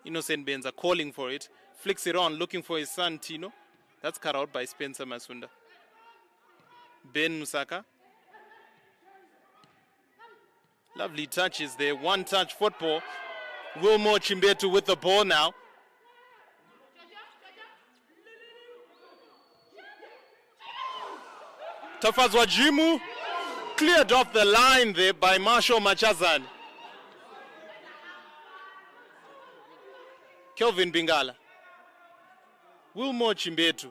Innocent Benza calling for it. Flicks it on, looking for his son, Tino. That's cut out by Spencer Masunda. Ben Musaka. Lovely touches there. One-touch football. Wilmore Chimbetu with the ball now. Tafazwa Jimu cleared off the line there by Marshall Machazan. Kelvin Bingala. Wilmore Chimbetu.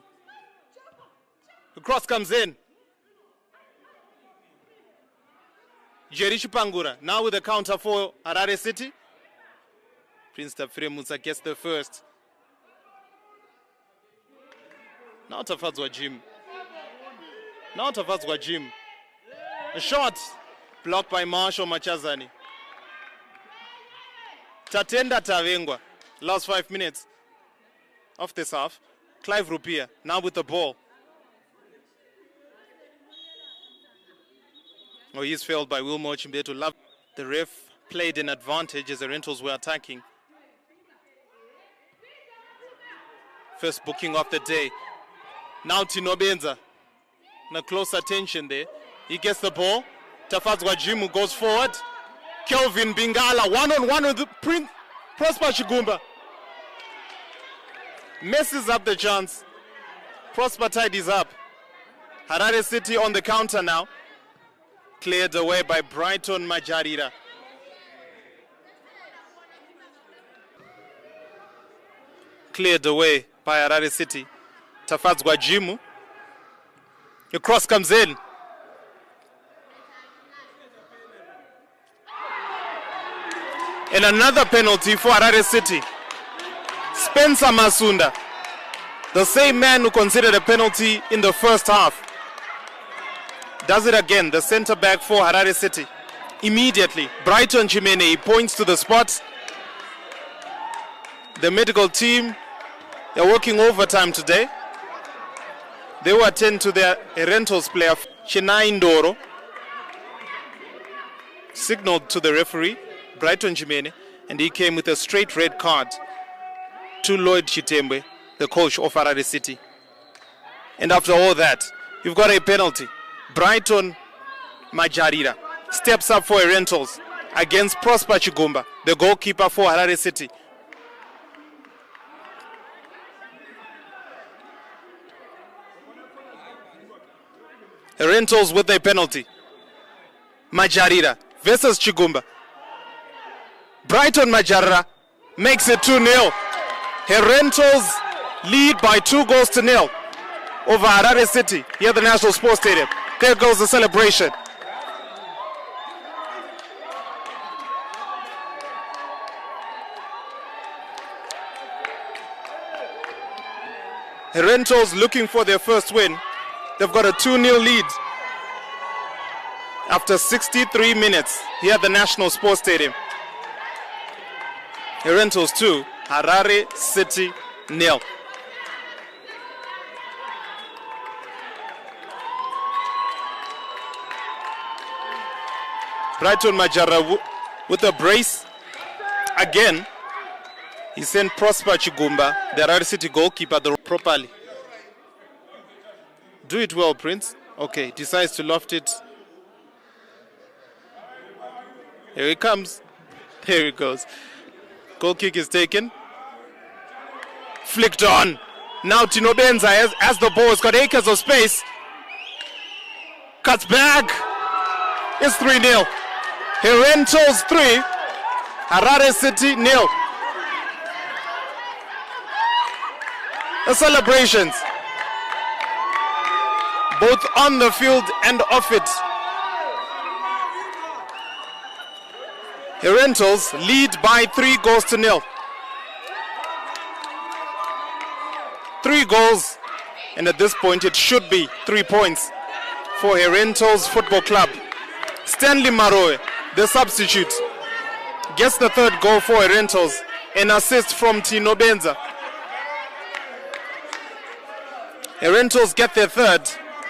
The cross comes in. Jerry Chipangura now with the counter for Harare City. Prince Tafire Musa gets the first. Now Tafazwa Jim. Now Tafazwa Jim. A shot blocked by Marshall Machazani. Tatenda Tavengwa. Last 5 minutes of this half. Clive Rupia now with the ball. Oh, he's failed by Wilmore Chimbetu. Love. The ref played an advantage as the Herentals were attacking. First booking of the day. Now Tino Benza. Now close attention there. He gets the ball. Tafazwa Jimu goes forward. Kelvin Bingala one-on-one with the Prosper Chigumba. Messes up the chance. Prosper tidies up. Harare City on the counter now. Cleared away by Brighton Majarira. Cleared away by Harare City. Tafazwa Jimu. The cross comes in. And another penalty for Harare City. Spencer Masunda, the same man who considered a penalty in the first half, does it again, the center back for Harare City. Immediately, Brighton Chimene points to the spot. The medical team, they're working overtime today. They will attend to their Herentals player, Chinai Ndoro. Signaled to the referee, Brighton Chimene, and he came with a straight red card to Lloyd Chitembe, the coach of Harare City. And after all that, you've got a penalty. Brighton Majarira steps up for Herentals against Prosper Chigumba, the goalkeeper for Harare City. Herentals with a penalty. Majarira versus Chigumba. Brighton Majarira makes it 2-0. Herentals lead by 2-0 over Harare City here at the National Sports Stadium. There goes the celebration. Herentals looking for their first win. They've got a 2-0 lead after 63 minutes here at the National Sports Stadium. Herentals 2, Harare City 0. Brighton Majara with a brace. Again, he sent Prosper Chigumba, the Harare City goalkeeper, properly. Do it well, Prince. Okay, decides to loft it. Here he comes. There he goes. Goal kick is taken. Flicked on. Now Tino Benza as the ball has got acres of space. Cuts back. It's 3-0. Herentals 3. Harare City 0. The celebrations, both on the field and off it. Herentals lead by 3-0. 3 goals, and at this point it should be 3 points for Herentals Football Club. Stanley Maroe, the substitute, gets the 3rd goal for Herentals, an assist from Tino Benza. Herentals get their 3rd.